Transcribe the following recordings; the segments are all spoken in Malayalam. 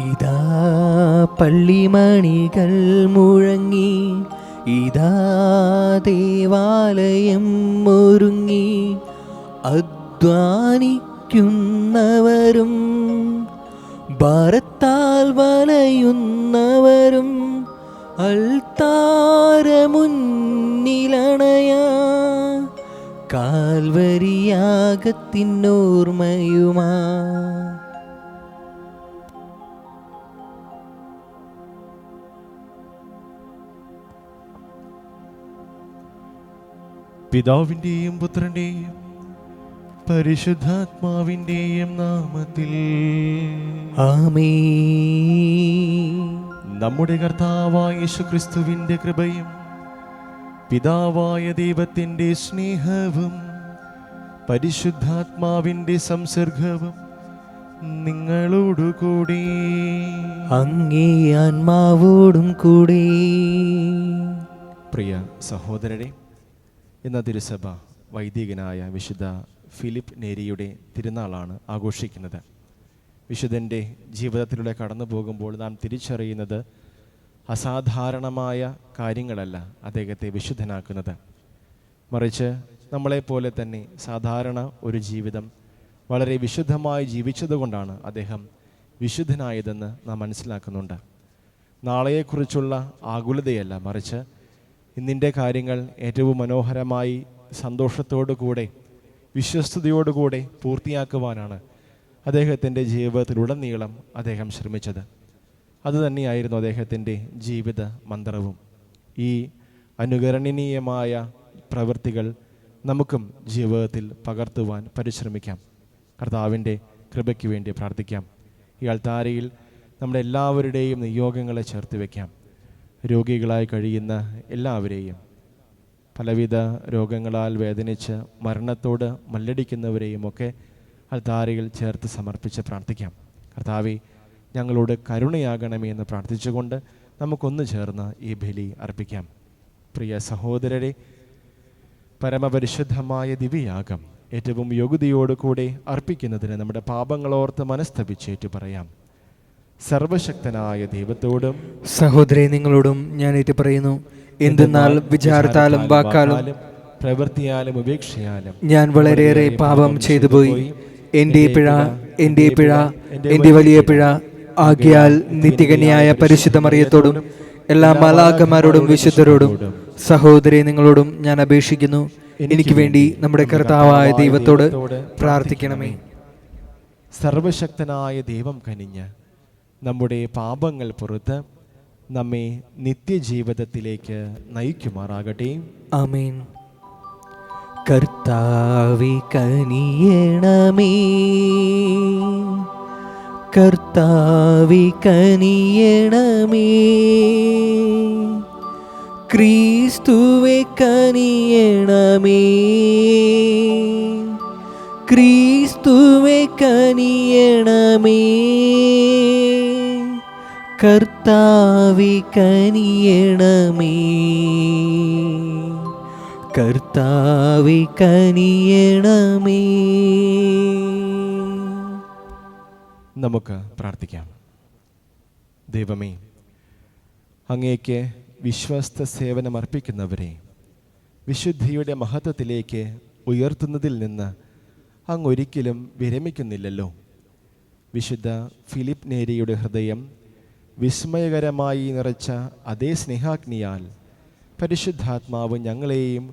ഇതാ പള്ളിമണികൾ മുഴങ്ങി, ഇതാ ദേവാലയം ഒരുങ്ങി, അധ്വാനിക്കുന്നവരും ഭാരത്താൽ വലയുന്നവരും അൾത്താരമുന്നിലണയാ കാൽവരിയാഗത്തിനോർമ്മയുമാ. പിതാവിൻ്റെയും പുത്രൻ്റെയും പരിശുദ്ധാത്മാവിൻ്റെയും നാമത്തിൽ ആമേൻ. നമ്മുടെ കർത്താവായ യേശുക്രിസ്തുവിൻ്റെ കൃപയും പിതാവായ ദൈവത്തിൻ്റെ സ്നേഹവും പരിശുദ്ധാത്മാവിൻ്റെ സംസർഗവും നിങ്ങളോടുകൂടി അങ്ങേ ആത്മാവോടും കൂടെ. പ്രിയ സഹോദരരെ, ഇന്ന് തിരുസഭ വൈദികനായ വിശുദ്ധ ഫിലിപ്പ് നേരിയുടെ തിരുനാളാണ് ആഘോഷിക്കുന്നത്. വിശുദ്ധൻ്റെ ജീവിതത്തിലൂടെ കടന്നു പോകുമ്പോൾ നാം തിരിച്ചറിയുന്നത് അസാധാരണമായ കാര്യങ്ങളല്ല അദ്ദേഹത്തെ വിശുദ്ധനാക്കുന്നത്, മറിച്ച് നമ്മളെപ്പോലെ തന്നെ സാധാരണ ഒരു ജീവിതം വളരെ വിശുദ്ധമായി ജീവിച്ചതുകൊണ്ടാണ് അദ്ദേഹം വിശുദ്ധനായതെന്ന് നാം മനസ്സിലാക്കുന്നുണ്ട്. നാളെയെക്കുറിച്ചുള്ള ആകുലതയല്ല, മറിച്ച് ഇന്നിൻ്റെ കാര്യങ്ങൾ ഏറ്റവും മനോഹരമായി സന്തോഷത്തോടുകൂടെ വിശ്വസ്തയോടുകൂടെ പൂർത്തിയാക്കുവാനാണ് അദ്ദേഹത്തിൻ്റെ ജീവിതത്തിലുടനീളം അദ്ദേഹം ശ്രമിച്ചത്. അതുതന്നെയായിരുന്നു അദ്ദേഹത്തിൻ്റെ ജീവിത മന്ത്രവും. ഈ അനുകരണീയമായ പ്രവൃത്തികൾ നമുക്കും ജീവിതത്തിൽ പകർത്തുവാൻ പരിശ്രമിക്കാം. കർത്താവിൻ്റെ കൃപയ്ക്ക് വേണ്ടി പ്രാർത്ഥിക്കാം. ഈ അൾത്താരയിൽ നമ്മുടെ എല്ലാവരുടെയും നിയോഗങ്ങളെ ചേർത്ത് വയ്ക്കാം. രോഗികളായി കഴിയുന്ന എല്ലാവരെയും, പലവിധ രോഗങ്ങളാൽ വേദനിച്ച് മരണത്തോട് മല്ലടിക്കുന്നവരെയും ഒക്കെ അൾത്താരയിൽ ചേർത്ത് സമർപ്പിച്ച് പ്രാർത്ഥിക്കാം. കർത്താവേ, ഞങ്ങളോട് കരുണയാകണമേ എന്ന് പ്രാർത്ഥിച്ചുകൊണ്ട് നമുക്കൊന്ന് ചേർന്ന് ഈ ബലി അർപ്പിക്കാം. പ്രിയ സഹോദരരെ, പരമപരിശുദ്ധമായ ദിവ്യയാഗം ഏറ്റവും യോഗ്യതയോടുകൂടെ അർപ്പിക്കുന്നതിന് നമ്മുടെ പാപങ്ങളോർത്ത് മനസ്തപിച്ചേറ്റു പറയാം. സർവശക്തനായ ദൈവത്തോടും സഹോദരേ, നിങ്ങളോടും ഞാൻ ഏറ്റു പറയുന്നു, എന്തെന്നാൽ വിചാരത്താലും വാക്കാലും പ്രവൃത്തിയാലും ഉപേക്ഷയാലും ഞാൻ വളരെയേറെ പാപം ചെയ്തു പോയി. എൻ്റെ പിഴ, എൻ്റെ പിഴ, എൻ്റെ വലിയ പിഴ. ആകയാൽ നിത്യകന്യായ പരിശുദ്ധ മറിയത്തോടും എല്ലാ മാലാഖമാരോടും വിശുദ്ധരോടും സഹോദരേ നിങ്ങളോടും ഞാൻ അപേക്ഷിക്കുന്നു, എനിക്ക് വേണ്ടി നമ്മുടെ കർത്താവായ ദൈവത്തോട് പ്രാർത്ഥിക്കണമേ. സർവശക്തനായ ദൈവം കനിഞ്ഞ് നമ്മുടെ പാപങ്ങൾ പുറത്ത് നമ്മെ നിത്യജീവിതത്തിലേക്ക് നയിക്കുമാറാകട്ടെ. ആമേൻ. കർത്താവേ കനിയണമേ, കർത്താവേ കനിയണമേ, ക്രിസ്തുവേ കനിയണമേ, ക്രിസ്തുവേ കനിയണമേ, കർത്താവേ കനിയണമേ, കർത്താവേ കനിയണമേ. നമുക്ക് പ്രാർത്ഥിക്കാം. ദൈവമേ, അങ്ങേക്ക് വിശ്വസ്ത സേവനമർപ്പിക്കുന്നവരെ വിശുദ്ധിയുടെ മഹത്വത്തിലേക്ക് ഉയർത്തുന്നതിൽ നിന്ന് അങ്ങ് ഒരിക്കലും വിരമിക്കുന്നില്ലല്ലോ. വിശുദ്ധ ഫിലിപ്പ് നേരിയുടെ ഹൃദയം വിസ്മയകരമായി നിറച്ച അതേ സ്നേഹാഗ്നിയാൽ പരിശുദ്ധാത്മാവ് ഞങ്ങളെയും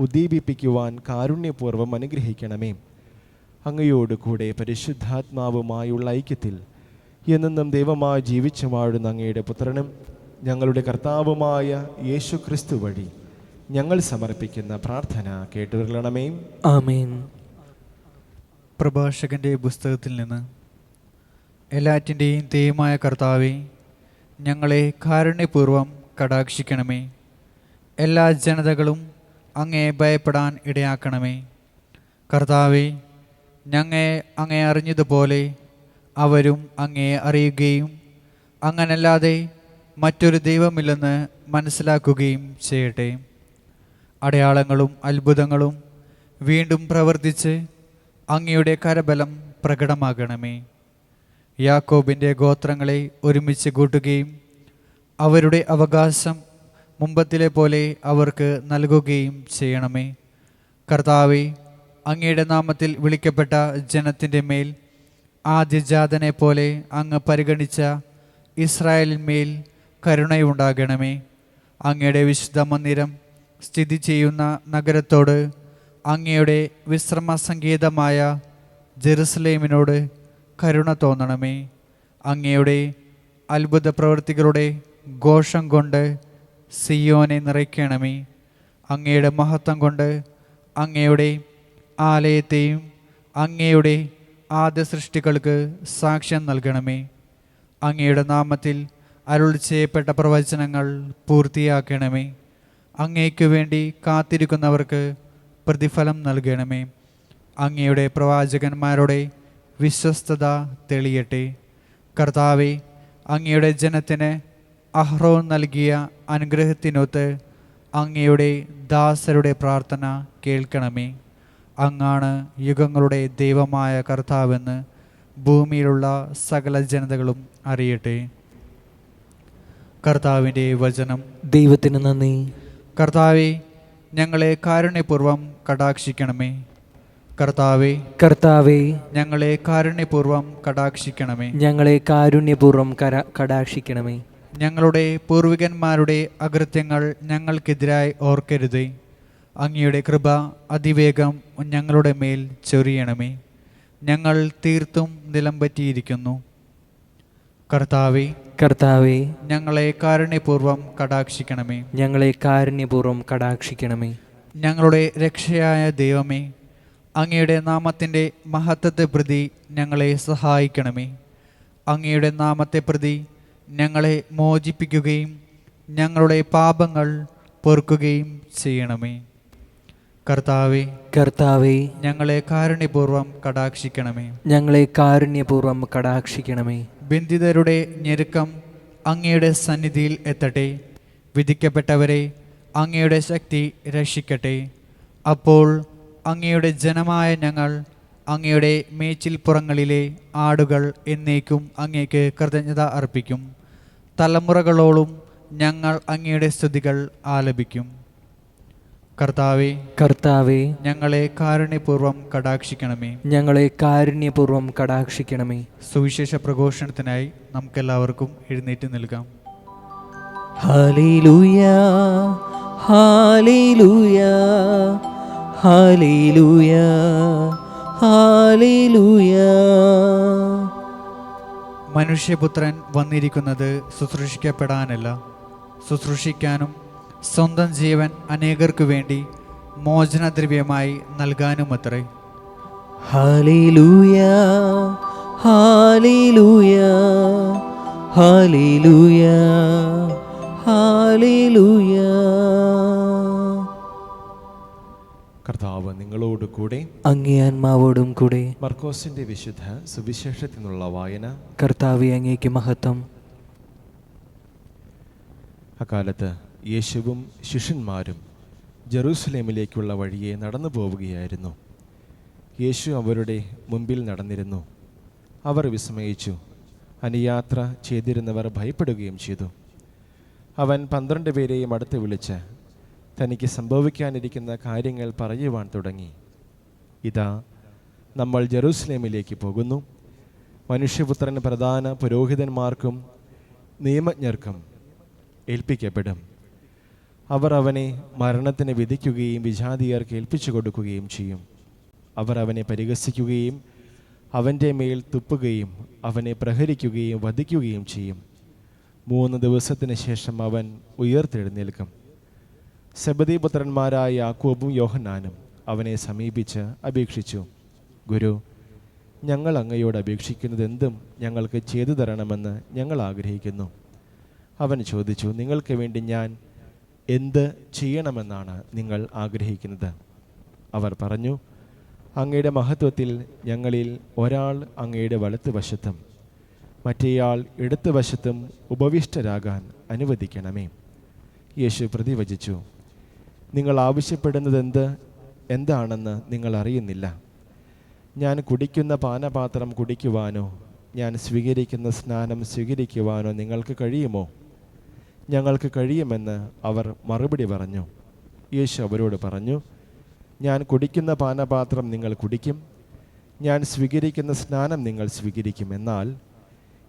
ഉദ്ദീപിപ്പിക്കുവാൻ കാരുണ്യപൂർവ്വം അനുഗ്രഹിക്കണമേ. അങ്ങയോട് കൂടെ പരിശുദ്ധാത്മാവുമായുള്ള ഐക്യത്തിൽ എന്നെന്നും ദൈവമായി ജീവിച്ചു വാഴുന്ന അങ്ങയുടെ പുത്രനും ഞങ്ങളുടെ കർത്താവുമായ യേശു ക്രിസ്തു വഴി ഞങ്ങൾ സമർപ്പിക്കുന്ന പ്രാർത്ഥന കേട്ടുകൊള്ളണമേ. ആമേൻ. പ്രഭാഷകന്റെ പുസ്തകത്തിൽ നിന്ന്. എല്ലാറ്റിൻ്റെയും ദൈവമായ കർത്താവേ, ഞങ്ങളെ കാരുണ്യപൂർവ്വം കടാക്ഷിക്കണമേ. എല്ലാ ജനതകളും അങ്ങയെ ഭയപ്പെടാൻ ഇടയാക്കണമേ. കർത്താവേ, അങ്ങയെ അറിഞ്ഞതുപോലെ അവരും അങ്ങയെ അറിയുകയും അങ്ങനല്ലാതെ മറ്റൊരു ദൈവമില്ലെന്ന് മനസ്സിലാക്കുകയും ചെയ്യട്ടെ. അടയാളങ്ങളും അത്ഭുതങ്ങളും വീണ്ടും പ്രവർത്തിച്ച് അങ്ങയുടെ കരബലം പ്രകടമാകണമേ. യാക്കോബിൻ്റെ ഗോത്രങ്ങളെ ഒരുമിച്ച് കൂട്ടുകയും അവരുടെ അവകാശം മുമ്പത്തിലെ പോലെ അവർക്ക് നൽകുകയും ചെയ്യണമേ. കർത്താവേ, അങ്ങയുടെ നാമത്തിൽ വിളിക്കപ്പെട്ട ജനത്തിൻ്റെ മേൽ ആദ്യജാതനെ പോലെ അങ്ങ് പരിഗണിച്ച ഇസ്രായേലിന്മേൽ കരുണയുണ്ടാകണമേ. അങ്ങയുടെ വിശുദ്ധ മന്ദിരം സ്ഥിതി ചെയ്യുന്ന നഗരത്തോട്, അങ്ങയുടെ വിശ്രമ സങ്കേതമായ ജെറുസലേമിനോട് കരുണ തോന്നണമേ. അങ്ങയുടെ അത്ഭുത പ്രവൃത്തികളുടെ ഘോഷം കൊണ്ട് സിയോനെ നിറയ്ക്കണമേ. അങ്ങയുടെ മഹത്വം കൊണ്ട് അങ്ങയുടെ ആലയത്തെയും അങ്ങയുടെ ആദ്യ സൃഷ്ടികൾക്ക് സാക്ഷ്യം നൽകണമേ. അങ്ങയുടെ നാമത്തിൽ അരുൾ ചെയ്യപ്പെട്ട പ്രവചനങ്ങൾ പൂർത്തിയാക്കണമേ. അങ്ങയ്ക്കു വേണ്ടി കാത്തിരിക്കുന്നവർക്ക് പ്രതിഫലം നൽകണമേ. അങ്ങയുടെ പ്രവാചകന്മാരുടെ വിശ്വസ്തത തെളിയട്ടെ. കർത്താവെ, അങ്ങയുടെ ജനത്തിന് അഹ്റോൻ നൽകിയ അനുഗ്രഹത്തിനൊത്ത് അങ്ങയുടെ ദാസരുടെ പ്രാർത്ഥന കേൾക്കണമേ. അങ്ങാണ് യുഗങ്ങളുടെ ദൈവമായ കർത്താവെന്ന് ഭൂമിയിലുള്ള സകല ജനതകളും അറിയട്ടെ. കർത്താവിൻ്റെ വചനം. ദൈവത്തിന് നന്ദി. കർത്താവെ, ഞങ്ങളെ കാരുണ്യപൂർവ്വം കടാക്ഷിക്കണമേ. കർത്താവെ, കർത്താവേ, ഞങ്ങളെ കാരുണ്യപൂർവ്വം കടാക്ഷിക്കണമേ. ഞങ്ങളെ കാരുണ്യപൂർവ്വം കടാക്ഷിക്കണമേ. ഞങ്ങളുടെ പൂർവികന്മാരുടെ അകൃത്യങ്ങൾ ഞങ്ങൾക്കെതിരായി ഓർക്കരുതേ. അങ്ങയുടെ കൃപ അതിവേഗം ഞങ്ങളുടെ മേൽ ചൊരിയണമേ. ഞങ്ങൾ തീർത്തും നിലംപറ്റിയിരിക്കുന്നു. കർത്താവേ, കർത്താവേ, ഞങ്ങളെ കാരുണ്യപൂർവ്വം കടാക്ഷിക്കണമേ. ഞങ്ങളെ കാരുണ്യപൂർവ്വം കടാക്ഷിക്കണമേ. ഞങ്ങളുടെ രക്ഷയായ ദൈവമേ, അങ്ങയുടെ നാമത്തിൻ്റെ മഹത്വത്തെ പ്രതി ഞങ്ങളെ സഹായിക്കണമേ. അങ്ങയുടെ നാമത്തെ പ്രതി ഞങ്ങളെ മോചിപ്പിക്കുകയും ഞങ്ങളുടെ പാപങ്ങൾ പൊറുക്കുകയും ചെയ്യണമേ. കർത്താവേ, കർത്താവേ, ഞങ്ങളെ കാരുണ്യപൂർവ്വം കടാക്ഷിക്കണമേ. ഞങ്ങളെ കാരുണ്യപൂർവ്വം കടാക്ഷിക്കണമേ. ബന്ധിതരുടെ ഞെരുക്കം അങ്ങയുടെ സന്നിധിയിൽ എത്തട്ടെ. വിധിക്കപ്പെട്ടവരെ അങ്ങയുടെ ശക്തി രക്ഷിക്കട്ടെ. അപ്പോൾ അങ്ങയുടെ ജനമായ ഞങ്ങൾ അങ്ങയുടെ മേച്ചിൽപ്പുറങ്ങളിലെ ആടുകൾ എന്നേക്കും അങ്ങേക്ക് കൃതജ്ഞത അർപ്പിക്കും. തലമുറകളോളം ഞങ്ങൾ അങ്ങയുടെ സ്തുതികൾ ആലപിക്കും. കർത്താവേ, കർത്താവേ, ഞങ്ങളെ കാരുണ്യപൂർവ്വം കടാക്ഷിക്കണമേ. ഞങ്ങളെ കാരുണ്യപൂർവ്വം കടാക്ഷിക്കണമേ. സുവിശേഷ പ്രഘോഷണത്തിനായി നമുക്കെല്ലാവർക്കും എഴുന്നേറ്റ് നിൽക്കാം. ഹല്ലേലൂയ, ഹല്ലേലൂയ, ഹല്ലേലൂയ, ഹല്ലേലൂയ. മനുഷ്യപുത്രൻ വന്നിരിക്കുന്നത് ശുശ്രൂഷിക്കപ്പെടാനല്ല, ശുശ്രൂഷിക്കാനും സ്വന്തം ജീവൻ അനേകർക്കു വേണ്ടി മോചനദ്രവ്യമായി നൽകാനുമത്രേ. ഹല്ലേലൂയ, ഹല്ലേലൂയ, ഹല്ലേലൂയ, ഹല്ലേലൂയ. കർത്താവ് നിങ്ങളോട് കൂടെ, അങ്ങേ ആത്മാവോടും കൂടെ. മർക്കോസിന്റെ വിശുദ്ധ സുവിശേഷത്തിൽ നിന്നുള്ള വായന. കർത്താവേ, അങ്ങേക്ക് മഹത്വം. അക്കാലത്ത് യേശുവും ശിഷ്യന്മാരും ജെറൂസലേമിലേക്കുള്ള വഴിയെ നടന്നു പോവുകയായിരുന്നു. യേശു അവരുടെ മുമ്പിൽ നടന്നിരുന്നു. അവർ വിസ്മയിച്ചു. അനുയാത്ര ചെയ്തിരുന്നവർ ഭയപ്പെടുകയും ചെയ്തു. അവൻ 12 പേരെയും അടുത്ത് വിളിച്ച് തനിക്ക് സംഭവിക്കാനിരിക്കുന്ന കാര്യങ്ങൾ പറയുവാൻ തുടങ്ങി. ഇതാ, നമ്മൾ ജെറൂസലേമിലേക്ക് പോകുന്നു. മനുഷ്യപുത്രൻ പ്രധാന പുരോഹിതന്മാർക്കും നിയമജ്ഞർക്കും ഏൽപ്പിക്കപ്പെടും. അവർ അവനെ മരണത്തിന് വിധിക്കുകയും വിജാതിയർക്ക് ഏൽപ്പിച്ചു കൊടുക്കുകയും ചെയ്യും. അവർ അവനെ പരിഹസിക്കുകയും അവൻ്റെ മേൽ തുപ്പുകയും അവനെ പ്രഹരിക്കുകയും വധിക്കുകയും ചെയ്യും. 3 ദിവസത്തിന് ശേഷം അവൻ ഉയർത്തെഴുന്നേൽക്കും. സെബദീപുത്രന്മാരായ യാക്കോബും യോഹന്നാനും അവനെ സമീപിച്ച് അപേക്ഷിച്ചു, ഗുരു, ഞങ്ങൾ അങ്ങയോട് അപേക്ഷിക്കുന്നത് എന്തും ഞങ്ങൾക്ക് ചെയ്തു തരണമെന്ന് ഞങ്ങൾ ആഗ്രഹിക്കുന്നു. അവൻ ചോദിച്ചു, നിങ്ങൾക്ക് വേണ്ടി ഞാൻ എന്ത് ചെയ്യണമെന്നാണ് നിങ്ങൾ ആഗ്രഹിക്കുന്നത്? അവർ പറഞ്ഞു, അങ്ങയുടെ മഹത്വത്തിൽ ഞങ്ങളിൽ ഒരാൾ അങ്ങയുടെ വലത്തുവശത്തും മറ്റേയാൾ ഇടത്തുവശത്തും ഉപവിഷ്ടരാകാൻ അനുവദിക്കണമേ. യേശു പ്രതിവചിച്ചു, നിങ്ങൾ ആവശ്യപ്പെടുന്നത് എന്താണെന്ന് നിങ്ങൾ അറിയുന്നില്ല. ഞാൻ കുടിക്കുന്ന പാനപാത്രം കുടിക്കുവാനോ ഞാൻ സ്വീകരിക്കുന്ന സ്നാനം സ്വീകരിക്കുവാനോ നിങ്ങൾക്ക് കഴിയുമോ? ഞങ്ങൾക്ക് കഴിയുമെന്ന് അവർ മറുപടി പറഞ്ഞു. യേശു അവരോട് പറഞ്ഞു, ഞാൻ കുടിക്കുന്ന പാനപാത്രം നിങ്ങൾ കുടിക്കും, ഞാൻ സ്വീകരിക്കുന്ന സ്നാനം നിങ്ങൾ സ്വീകരിക്കും. എന്നാൽ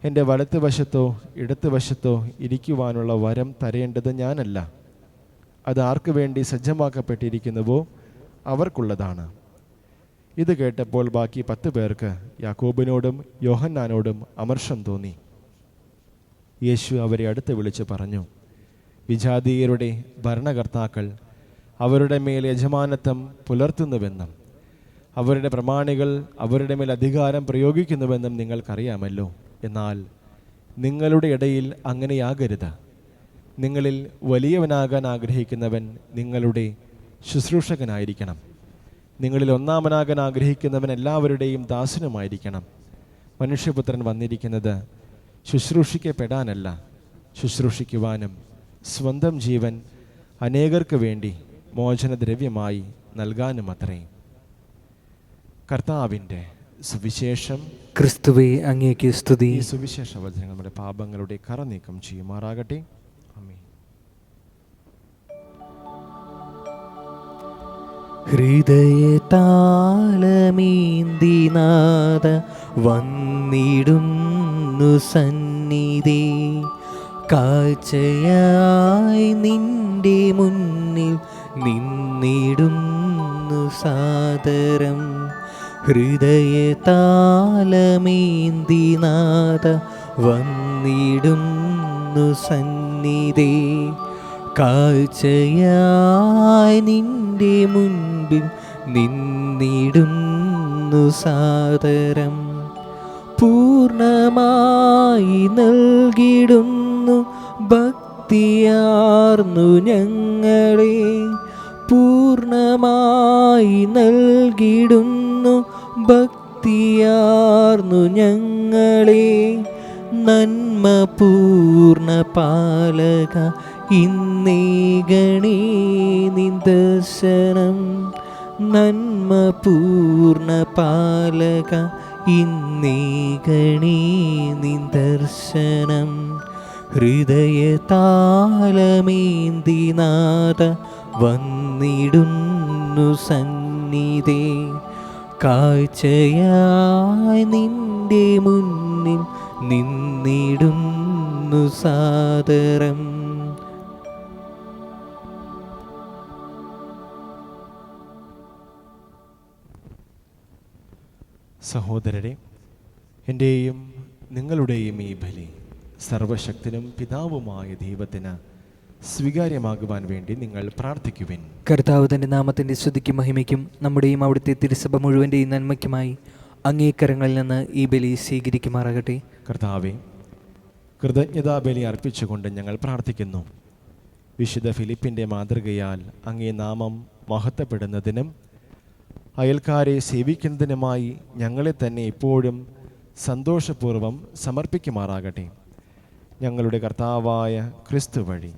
എൻ്റെ വലത്ത് വശത്തോ ഇടത്ത് വശത്തോ ഇരിക്കുവാനുള്ള വരം തരേണ്ടത് ഞാനല്ല, അത് ആർക്കു വേണ്ടി സജ്ജമാക്കപ്പെട്ടിരിക്കുന്നുവോ അവർക്കുള്ളതാണ്. ഇത് കേട്ടപ്പോൾ ബാക്കി 10 പേർക്ക് യാക്കോബിനോടും യോഹന്നാനോടും അമർഷം തോന്നി. യേശു അവരെ അടുത്ത് വിളിച്ച് പറഞ്ഞു, വിജാതീയരുടെ ഭരണകർത്താക്കൾ അവരുടെ മേൽ യജമാനത്വം പുലർത്തുന്നുവെന്നും അവരുടെ പ്രമാണികൾ അവരുടെ മേൽ അധികാരം പ്രയോഗിക്കുന്നുവെന്നും നിങ്ങൾക്കറിയാമല്ലോ. എന്നാൽ നിങ്ങളുടെ ഇടയിൽ അങ്ങനെയാകരുത്. നിങ്ങളിൽ വലിയവനാകാൻ ആഗ്രഹിക്കുന്നവൻ നിങ്ങളുടെ ശുശ്രൂഷകനായിരിക്കണം. നിങ്ങളിൽ ഒന്നാമനാകാൻ ആഗ്രഹിക്കുന്നവൻ എല്ലാവരുടെയും ദാസനുമായിരിക്കണം. മനുഷ്യപുത്രൻ വന്നിരിക്കുന്നത് ശുശ്രൂഷിക്കപ്പെടാനല്ല, ശുശ്രൂഷിക്കുവാനും സ്വന്തം ജീവൻ അനേകർക്ക് വേണ്ടി മോചനദ്രവ്യമായി നൽകാനും അത്രേ. കർത്താവിൻ്റെ സുവിശേഷം. ക്രിസ്തുവേ, അങ്ങേക്ക് സ്തുതി. ഈ സുവിശേഷ വചനങ്ങൾ നമ്മുടെ പാപങ്ങളുടെ കറ നീക്കം ചെയ്യുമാറാകട്ടെ. ആമേൻ. ഹൃദയതാളമേന്തിനാഥ വന്നിടുന്നു സന്നിധി, കാഴ്ചയായി നിന്റെ മുന്നിൽ നിന്നിടുന്നു സാദരം. ഹൃദയതാളമേന്തിനാഥ വന്നിടുന്നു സന്നിധി, കാഴ്ചയായി നിന്റെ മുൻപിൽ നിന്നിടുന്നു സാദരം. പൂർണ്ണമായി നൽകിടുന്നു ഭക്തിയാർന്നു ഞങ്ങളെ, പൂർണ്ണമായി നൽകിടുന്നു ഭക്തിയാർന്നു ഞങ്ങളെ. നന്മ പൂർണ്ണ പാലക ഇന്നേകണേ നിദർശനം, നന്മ പൂർണ്ണ പാലക ഇന്നേകണേ നിദർശനം. ഹൃദയതാളമേന്തിനാഥ വന്നിടുന്നു സന്നിധി, കാഴ്ചയായി നിന്റെ മുന്നിൽ നിന്നിടുന്നു സാദരം. സഹോദരരെ, എൻ്റെയും നിങ്ങളുടെയും ഈ ബലി സർവശക്തനും പിതാവുമായ ദൈവത്തിന് സ്വീകാര്യമാകുവാൻ വേണ്ടി നിങ്ങൾ പ്രാർത്ഥിക്കുവിൻ. കർത്താവ് തൻ്റെ നാമത്തിൻ്റെ സ്തുതിക്കും മഹിമയ്ക്കും നമ്മുടെയും അവിടുത്തെ തിരുസഭ മുഴുവൻ്റെയും നന്മയ്ക്കുമായി അങ്ങേക്കരങ്ങളിൽ നിന്ന് ഈ ബലി സ്വീകരിക്കുമാറാകട്ടെ. കർത്താവെ, കൃതജ്ഞതാ ബലി അർപ്പിച്ചുകൊണ്ട് ഞങ്ങൾ പ്രാർത്ഥിക്കുന്നു. വിശുദ്ധ ഫിലിപ്പിൻ്റെ മാതൃകയാൽ അങ്ങേ നാമം മഹത്വപ്പെടുന്നതിനും അയൽക്കാരെ സേവിക്കുന്നതിനുമായി ഞങ്ങളെ തന്നെ എപ്പോഴും സന്തോഷപൂർവ്വം സമർപ്പിക്കുമാറാകട്ടെ. ഞങ്ങളുടെ കർത്താവായ ക്രിസ്തു വഴി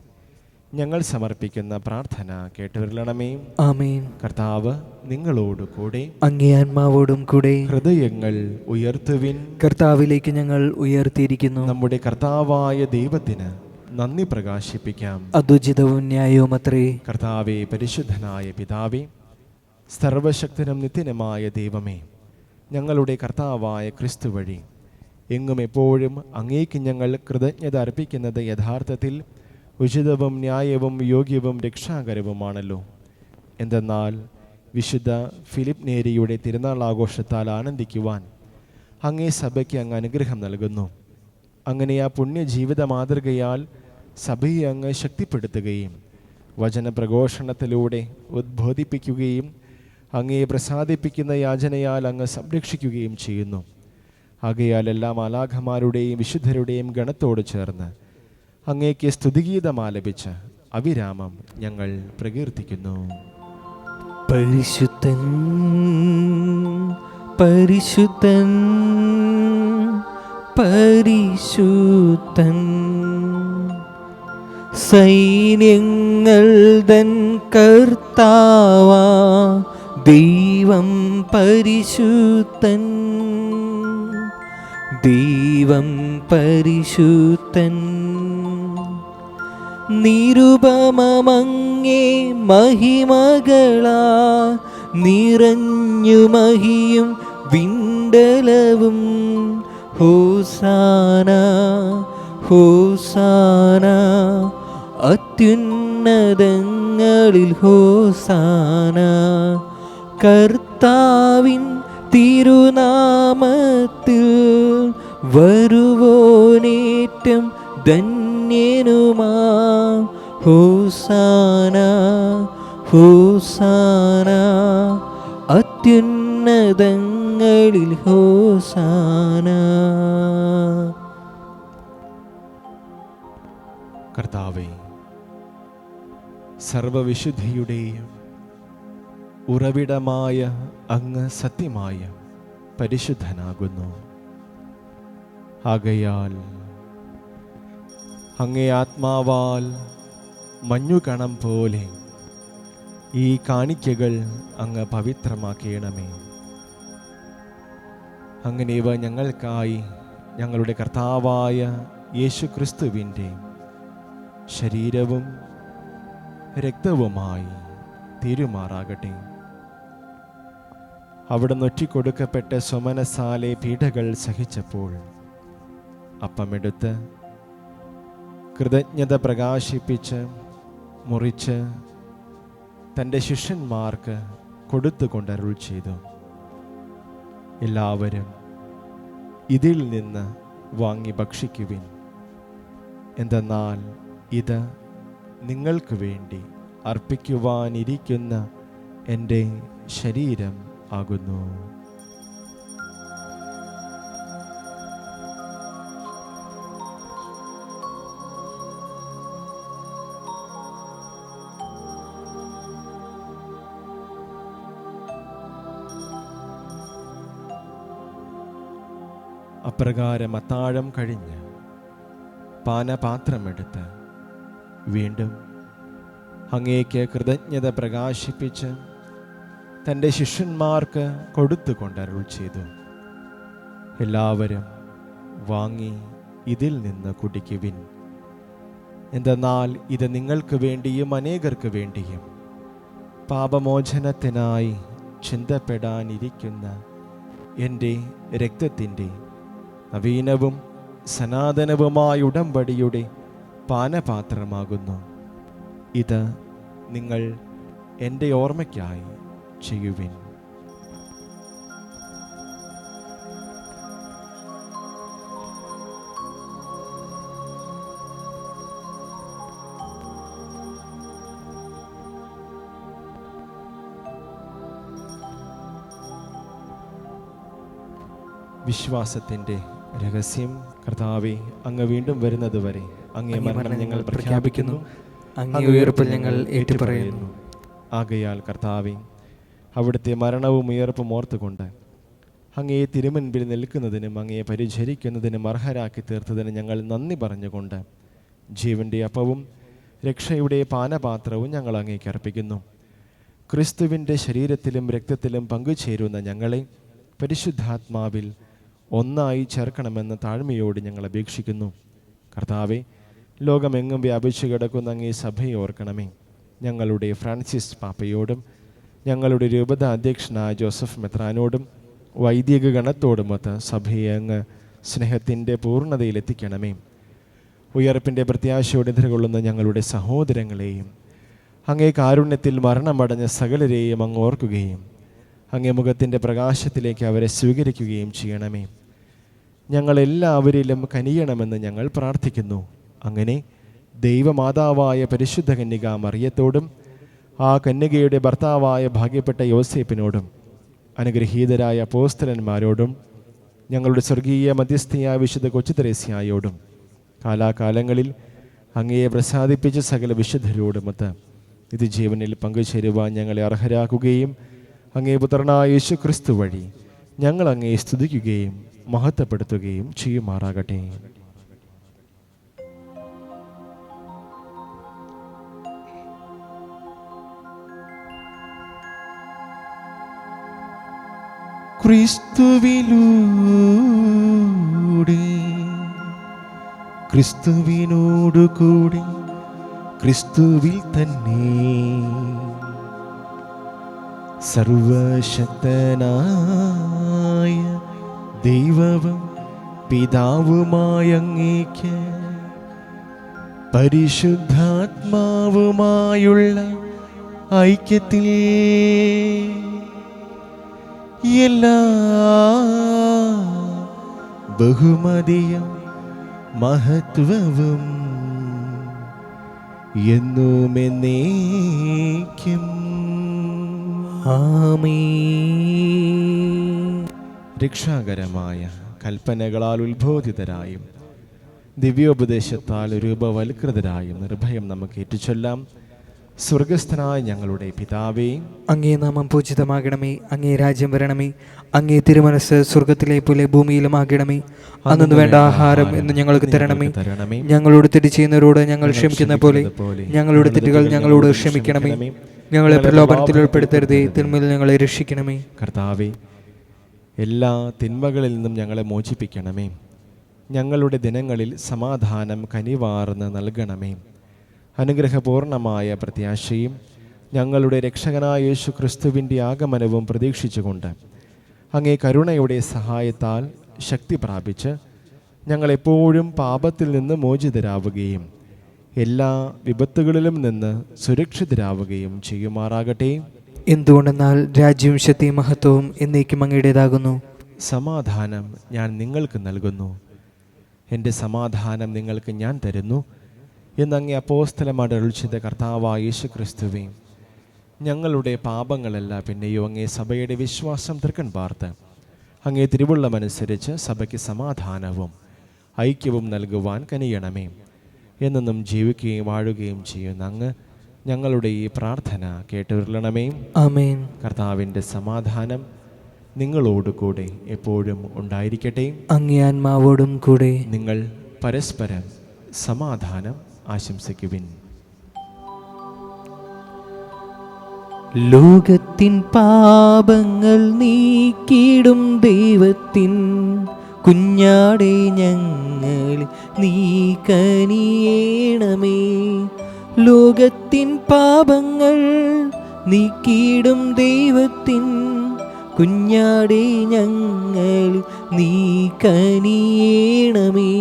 ഞങ്ങൾ സമർപ്പിക്കുന്ന പ്രാർത്ഥന കേട്ടുവരണമേ. ആമേൻ. കർത്താവ് നിങ്ങളോട് കൂടെ, അങ്ങേ ആത്മാവോടും കൂടെ. ഹൃദയങ്ങൾ ഉയർത്തുവിൻ. കർത്താവിലേക്ക് ഞങ്ങൾ ഉയർത്തിയിരിക്കുന്നു. നമ്മുടെ കർത്താവായ ദൈവത്തിന് നന്ദി പ്രകാശിപ്പിക്കാം. അതുചിതവും ന്യായവും അത്രേ. കർത്താവേ, പരിശുദ്ധനായ പിതാവേ, സർവശക്തനും നിത്യനുമായ ദൈവമേ, ഞങ്ങളുടെ കർത്താവായ ക്രിസ്തു വഴി എങ്ങും എപ്പോഴും അങ്ങേക്ക് ഞങ്ങൾ കൃതജ്ഞത അർപ്പിക്കുന്നത് യഥാർത്ഥത്തിൽ ഉചിതവും ന്യായവും യോഗ്യവും രക്ഷാകരവുമാണല്ലോ. എന്തെന്നാൽ വിശുദ്ധ ഫിലിപ്പ് നേരിയുടെ തിരുനാൾ ആഘോഷത്താൽ ആനന്ദിക്കുവാൻ അങ്ങേ സഭയ്ക്ക് അങ്ങ് അനുഗ്രഹം നൽകുന്നു. അങ്ങനെ ആ പുണ്യജീവിത മാതൃകയാൽ സഭയെ അങ്ങ് ശക്തിപ്പെടുത്തുകയും വചനപ്രഘോഷണത്തിലൂടെ ഉദ്ബോധിപ്പിക്കുകയും അങ്ങയെ പ്രസാദിപ്പിക്കുന്ന യാചനയാൽ അങ്ങ് സംരക്ഷിക്കുകയും ചെയ്യുന്നു. ആകയാൽ എല്ലാ മാലാഖമാരുടെയും വിശുദ്ധരുടെയും ഗണത്തോട് ചേർന്ന് അങ്ങേക്ക് സ്തുതിഗീതം ആലപിച്ച് അവിരാമം ഞങ്ങൾ പ്രകീർത്തിക്കുന്നു. പരിശുദ്ധൻ പരിശുദ്ധൻ പരിശുദ്ധൻ, സൈന്യങ്ങൾ തൻ കർത്താവാ ദൈവം പരിശുദ്ധൻ. ദൈവം പരിശുദ്ധൻ, നിരുപമമങ്ങേ മഹിമകളാ നിറഞ്ഞു മഹിയും വിണ്ടലവും. ഹോസാന ഹോസാന അത്യുന്നതങ്ങളിൽ ഹോസാന. കർത്താവിൻ തിരുനാമത്തിൽ വരുവോനേറ്റം ധന്യനുമാ. ഹോസാന ഹോസാന അത്യുന്നതങ്ങളിൽ ഹോസാന. കർത്താവേ, സർവവിശുദ്ധിയുടെയും ഉറവിടമായ അങ്ങ് സത്യമായ പരിശുദ്ധനാകുന്നു. ആകയാൽ അങ്ങേ ആത്മാവാൽ മഞ്ഞുകണം പോലെ ഈ കാണിക്കകൾ അങ്ങ് പവിത്രമാക്കണമേ. അങ്ങനെ ഇവ ഞങ്ങൾക്കായി ഞങ്ങളുടെ കർത്താവായ യേശുക്രിസ്തുവിൻ്റെ ശരീരവും രക്തവുമായി തീരുമാറാകട്ടെ. അവിടെ നൊറ്റിക്കൊടുക്കപ്പെട്ട സ്വമനസാലെ പീഡകൾ സഹിച്ചപ്പോൾ അപ്പമെടുത്ത് കൃതജ്ഞത പ്രകാശിപ്പിച്ച് മുറിച്ച് തൻ്റെ ശിഷ്യന്മാർക്ക് കൊടുത്തുകൊണ്ട് അരുൾ ചെയ്തു, എല്ലാവരും ഇതിൽ നിന്ന് വാങ്ങി ഭക്ഷിക്കുവിൻ. എന്തെന്നാൽ ഇത് നിങ്ങൾക്ക് വേണ്ടി അർപ്പിക്കുവാനിരിക്കുന്ന എൻ്റെ ശരീരം ആകുന്നു. അപ്രകാരം അത്താഴം കഴിഞ്ഞ് പാനപാത്രമെടുത്ത് വീണ്ടും അങ്ങേക്ക് കൃതജ്ഞത പ്രകാശിപ്പിച്ച് തൻ്റെ ശിഷ്യന്മാർക്ക് കൊടുത്തുകൊണ്ട് അരുൾ ചെയ്തു, എല്ലാവരും വാങ്ങി ഇതിൽ നിന്ന് കുടിക്കുവിൻ. എന്തെന്നാൽ ഇത് നിങ്ങൾക്ക് വേണ്ടിയും അനേകർക്ക് വേണ്ടിയും പാപമോചനത്തിനായി ചിന്തപ്പെടാനിരിക്കുന്ന എൻ്റെ രക്തത്തിൻ്റെ നവീനവും സനാതനവുമായ ഉടമ്പടിയുടെ പാനപാത്രമാകുന്നു. ഇത് നിങ്ങൾ എൻ്റെ ഓർമ്മയ്ക്കായി ചെയ്യുവിൻ. വിശ്വാസത്തിൻ്റെ രഹസ്യം. കർത്താവേ, അങ്ങ് വീണ്ടും വരുന്നതുവരെ അങ്ങേ മരണം ഞങ്ങൾ പ്രഖ്യാപിക്കുന്നു, അങ്ങേ ഉയർപ്പിൽ ഞങ്ങൾ ഏറ്റുപറയുന്നു. ആകയാൽ കർത്താവേ, അവിടുത്തെ മരണവും ഉയർപ്പും ഓർത്തുകൊണ്ട് അങ്ങയെ തിരുമുൻപിൽ നിൽക്കുന്നതിനും അങ്ങയെ പരിചരിക്കുന്നതിനും അർഹരാക്കി തീർത്തതിന് ഞങ്ങൾ നന്ദി പറഞ്ഞുകൊണ്ട് ജീവൻ്റെ അപ്പവും രക്ഷയുടെ പാനപാത്രവും ഞങ്ങൾ അങ്ങേക്ക് അർപ്പിക്കുന്നു. ക്രിസ്തുവിൻ്റെ ശരീരത്തിലും രക്തത്തിലും പങ്കുചേരുന്ന ഞങ്ങളെ പരിശുദ്ധാത്മാവിൽ ഒന്നായി ചേർക്കണമെന്ന് താഴ്മയോട് ഞങ്ങൾ അപേക്ഷിക്കുന്നു. കർത്താവെ, ലോകമെങ്ങും വ്യാപിച്ചു കിടക്കുന്ന അങ്ങേ സഭയെ ഓർക്കണമേ. ഞങ്ങളുടെ ഫ്രാൻസിസ് പാപ്പയോടും ഞങ്ങളുടെ രൂപത അധ്യക്ഷനായ ജോസഫ് മെത്രാനോടും വൈദിക ഗണത്തോടുമൊത്ത് സഭയെ അങ്ങ് സ്നേഹത്തിൻ്റെ പൂർണ്ണതയിലെത്തിക്കണമേ. ഉയർപ്പിൻ്റെ പ്രത്യാശയോടെ എതിർകൊള്ളുന്ന ഞങ്ങളുടെ സഹോദരങ്ങളെയും അങ്ങേ കാരുണ്യത്തിൽ മരണമടഞ്ഞ സകലരെയും അങ്ങ് ഓർക്കുകയും അങ്ങേ മുഖത്തിൻ്റെ പ്രകാശത്തിലേക്ക് അവരെ സ്വീകരിക്കുകയും ചെയ്യണമേ. ഞങ്ങളെല്ലാവരിലും കനിയണമെന്ന് ഞങ്ങൾ പ്രാർത്ഥിക്കുന്നു. അങ്ങനെ ദൈവമാതാവായ പരിശുദ്ധ കന്യക മറിയത്തോടും ആ കന്യകയുടെ ഭർത്താവായ ഭാഗ്യപ്പെട്ട യോസേപ്പിനോടും അനുഗ്രഹീതരായ അപ്പോസ്തലന്മാരോടും ഞങ്ങളുടെ സ്വർഗീയ മധ്യസ്ഥയായ വിശുദ്ധ കൊച്ചു ത്രേസ്യായോടും കാലാകാലങ്ങളിൽ അങ്ങയെ പ്രസാദിപ്പിച്ച സകല വിശുദ്ധരോടുമൊത്ത് ഇത് ജീവനിൽ പങ്കുചേരുവാൻ ഞങ്ങളെ അർഹരാക്കുകയും അങ്ങേ പുത്രനായ യേശു ക്രിസ്തു വഴി ഞങ്ങൾ അങ്ങയെ സ്തുതിക്കുകയും മഹത്വപ്പെടുത്തുകയും ചെയ്യുമാറാകട്ടെ. ക്രിസ്തുവിലൂടെ ക്രിസ്തുവിനോടുകൂടി ക്രിസ്തുവിൽ തന്നെ സർവശക്തനായ ദൈവവും പിതാവുമായ അങ്ങേക്ക് പരിശുദ്ധാത്മാവുമായുള്ള ഐക്യത്തിൽ എല്ലാ ബഹുമതിയും മഹത്വവും എന്നും എന്നേക്കും ആമേൻ. രക്ഷാകരമായ കൽപ്പനകളാൽ ഉത്ബോധിതരായും ദിവ്യോപദേശത്താൽ രൂപവൽകൃതരായും നിർഭയം നമുക്ക് ഏറ്റുചൊല്ലാം. സ്വർഗസ്ഥനായ ഞങ്ങളുടെ പിതാവേ, അങ്ങേ നാമം പൂജിതമാകണമേ. അങ്ങേ രാജ്യം വരണമേ. അങ്ങേ തിരുമനസ് സ്വർഗത്തിലെ പോലെ ഭൂമിയിലുമാകണമേ. അന്നു വേണ്ട ആഹാരം എന്ന് ഞങ്ങൾക്ക് തരണമേ. ഞങ്ങളോട് തെറ്റ് ചെയ്യുന്നവരോട് ഞങ്ങൾ ക്ഷമിക്കുന്ന പോലെ ഞങ്ങളുടെ തെറ്റുകൾ ഞങ്ങളോട് ക്ഷമിക്കണമേ. ഞങ്ങളെ പ്രലോഭനത്തിൽ ഉൾപ്പെടുത്തരുതേ, തിന്മയിൽ ഞങ്ങളെ രക്ഷിക്കണമേ. കർത്താവേ, എല്ലാ തിന്മകളിൽ നിന്നും ഞങ്ങളെ മോചിപ്പിക്കണമേ. ഞങ്ങളുടെ ദിനങ്ങളിൽ സമാധാനം കനിവാർന്ന് നൽകണമേ. അനുഗ്രഹപൂർണമായ പ്രത്യാശയും ഞങ്ങളുടെ രക്ഷകനായ യേശു ക്രിസ്തുവിൻ്റെ ആഗമനവും പ്രതീക്ഷിച്ചുകൊണ്ട് അങ്ങേ കരുണയുടെ സഹായത്താൽ ശക്തി പ്രാപിച്ച് ഞങ്ങളെപ്പോഴും പാപത്തിൽ നിന്ന് മോചിതരാവുകയും എല്ലാ വിപത്തുകളിലും നിന്ന് സുരക്ഷിതരാവുകയും ചെയ്യുമാറാകട്ടെ. എന്തുകൊണ്ടെന്നാൽ രാജ്യവും ശക്തിയും മഹത്വവും എന്നേക്കും അങ്ങയുടേതാകുന്നു. സമാധാനം ഞാൻ നിങ്ങൾക്ക് നൽകുന്നു, എൻ്റെ സമാധാനം നിങ്ങൾക്ക് ഞാൻ തരുന്നു എന്നങ്ങേ അപ്പോസ്തലന്മാർ അരുളി ചെയ്ത കർത്താവായ യേശു ക്രിസ്തുവേ, ഞങ്ങളുടെ പാപങ്ങളല്ല പിന്നെയോ അങ്ങേ സഭയുടെ വിശ്വാസം തൃക്കൺ പാർത്ത് അങ്ങേ തിരുവുള്ളമനുസരിച്ച് സഭയ്ക്ക് സമാധാനവും ഐക്യവും നൽകുവാൻ കനിയണമേ. എന്നെന്നും ജീവിക്കുകയും വാഴുകയും ചെയ്യുന്ന അങ്ങ് ഞങ്ങളുടെ ഈ പ്രാർത്ഥന കേട്ടുരുളണമേ. ആമേൻ. കർത്താവിൻ്റെ സമാധാനം നിങ്ങളോടുകൂടെ എപ്പോഴും ഉണ്ടായിരിക്കട്ടെ. അങ്ങേ ആത്മാവോടും കൂടെ. നിങ്ങൾ പരസ്പരം സമാധാനം ആശംസിക്കുവിൻ. ലോകത്തിൻ പാപങ്ങൾ നീക്കിടും ദൈവത്തിൻ കുഞ്ഞാടേ ഞങ്ങൾ നീ കനിയേണമേ. ലോകത്തിൻ പാപങ്ങൾ നീക്കിടും ദൈവത്തിൻ കുഞ്ഞാടേ ഞങ്ങൾ നീ കനിയേണമേ.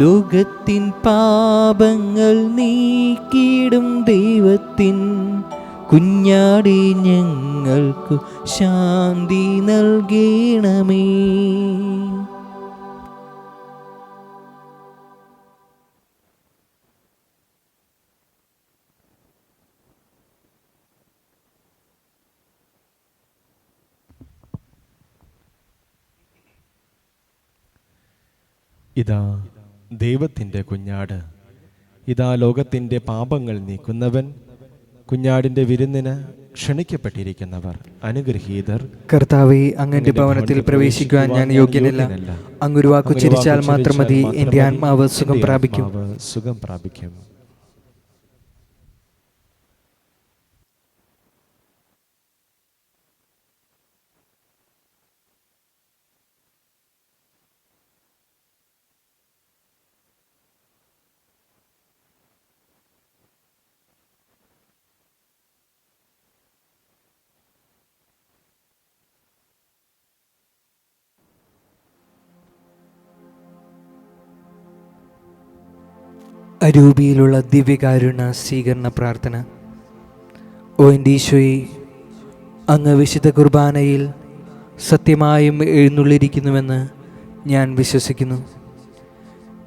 ലോകത്തിൻ പാപങ്ങൾ നീക്കിടും ദൈവത്തിൻ കുഞ്ഞാടേ ഞങ്ങൾക്കു ശാന്തി നൽകണമേ. ഇതാ ദൈവത്തിൻ്റെ കുഞ്ഞാട്, ഇതാ ലോകത്തിൻ്റെ പാപങ്ങൾ നീക്കുന്നവൻ. കുഞ്ഞാടിൻ്റെ വിരുന്നിന് ക്ഷണിക്കപ്പെട്ടിരിക്കുന്നവർ അനുഗ്രഹീതർ. കർത്താവേ, അങ്ങന്റെ ഭവനത്തിൽ പ്രവേശിക്കുവാൻ ഞാൻ യോഗ്യനല്ല. അങ്ങൊരു വാക്കു ചിരിച്ചാൽ മാത്രം മതി, എൻ്റെ ആത്മാവ് സുഖം പ്രാപിക്കും. സുഖം പ്രാപിക്കും. അരൂപിയിലുള്ള ദിവ്യകാരുണ്യ സ്വീകരണ പ്രാർത്ഥന. ഓ എൻ്റെ ഈശോയെ, അങ്ങ് വിശുദ്ധ കുർബാനയിൽ സത്യമായും എഴുന്നള്ളിരിക്കുന്നുവെന്ന് ഞാൻ വിശ്വസിക്കുന്നു.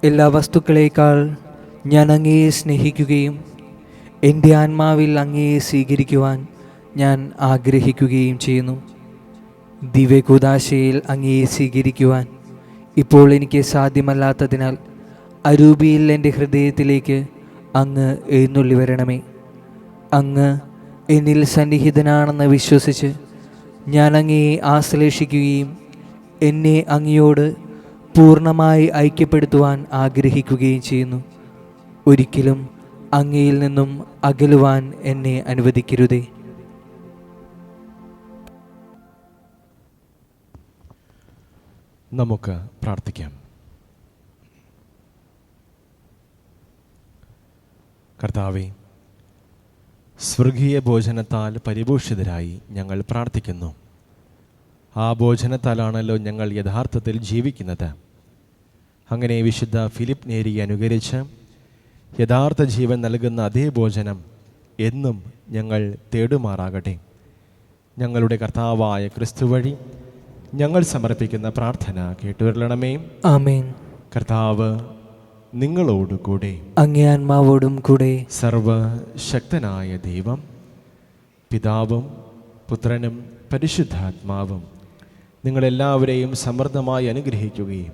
എല്ലാ വസ്തുക്കളേക്കാൾ ഞാൻ അങ്ങയെ സ്നേഹിക്കുകയും എൻ്റെ ആത്മാവിൽ അങ്ങയെ സ്വീകരിക്കുവാൻ ഞാൻ ആഗ്രഹിക്കുകയും ചെയ്യുന്നു. ദിവ്യകൂദാശയിൽ അങ്ങയെ സ്വീകരിക്കുവാൻ ഇപ്പോൾ എനിക്ക് സാധ്യമല്ലാത്തതിനാൽ അരൂപിയിൽ എൻ്റെ ഹൃദയത്തിലേക്ക് അങ്ങ് എഴുന്നള്ളി വരണമേ. അങ്ങ് എന്നിൽ സന്നിഹിതനാണെന്ന് വിശ്വസിച്ച് ഞാൻ അങ്ങയെ ആശ്ലേഷിക്കുകയും എന്നെ അങ്ങയോട് പൂർണ്ണമായി ഐക്യപ്പെടുത്തുവാൻ ആഗ്രഹിക്കുകയും ചെയ്യുന്നു. ഒരിക്കലും അങ്ങയിൽ നിന്നും അകലുവാൻ എന്നെ അനുവദിക്കരുതേ. നമുക്ക് പ്രാർത്ഥിക്കാം. കർത്താവേ, സ്വർഗീയ ഭോജനത്താൽ പരിപോഷിതരായി ഞങ്ങൾ പ്രാർത്ഥിക്കുന്നു. ആ ഭോജനത്താലാണല്ലോ ഞങ്ങൾ യഥാർത്ഥത്തിൽ ജീവിക്കുന്നത്. അങ്ങനെ വിശുദ്ധ ഫിലിപ്പ് നേരി അനുകരിച്ച് യഥാർത്ഥ ജീവൻ നൽകുന്ന അതേ ഭോജനം എന്നും ഞങ്ങൾ തേടുമാറാകട്ടെ. ഞങ്ങളുടെ കർത്താവായ ക്രിസ്തു വഴി ഞങ്ങൾ സമർപ്പിക്കുന്ന പ്രാർത്ഥന കേട്ടുവരളണമേ. ആമേൻ. കർത്താവ് നിങ്ങളോടുകൂടെ, അങ്ങേ ആത്മാവോടും കൂടെ. സർവശക്തനായ ദൈവം പിതാവും പുത്രനും പരിശുദ്ധാത്മാവും നിങ്ങളെല്ലാവരെയും സമൃദ്ധമായി അനുഗ്രഹിക്കുകയും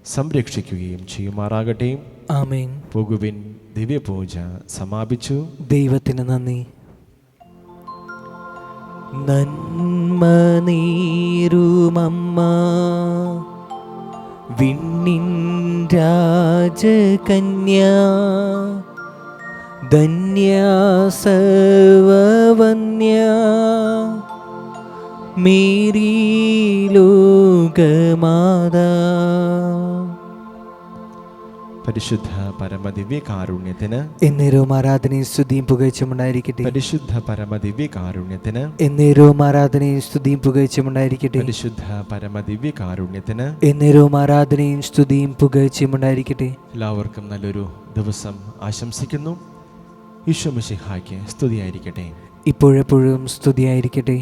സംരക്ഷിക്കുകയും ചെയ്യുമാറാകട്ടെ. ആമേൻ. പോകുവിൻ, ദിവ്യപൂജ സമാപിച്ചു. ദൈവത്തിന് നന്ദി. നന്മ നീരുമമ്മ വിണ്ണിൻ രാജകന്യ ധന്യാസവന്യ മേരി ലോകമാതാ. പരിശുദ്ധ പരമദിവ്യകാരുണ്യത്തിന് എന്നേരവും ആരാധനയും സ്തുതിയും പുകഴ്ചയുമുണ്ടായിരിക്കട്ടെ. പരിശുദ്ധ പരമദിവ്യകാരുണ്യത്തിന് എന്നേരവും ആരാധനയും സ്തുതിയും പുകഴ്ചയുമുണ്ടായിരിക്കട്ടെ. പരിശുദ്ധ പരമദിവ്യകാരുണ്യത്തിന് എന്നേരവും ആരാധനയും സ്തുതിയും പുകഴ്ചയുമുണ്ടായിരിക്കട്ടെ. എല്ലാവർക്കും നല്ലൊരു ദിവസം ആശംസിക്കുന്നു. ഈശോ മിശിഹായ്ക്ക് സ്തുതിയായിരിക്കട്ടെ. ഇപ്പോഴെപ്പോഴും സ്തുതിയായിരിക്കട്ടെ.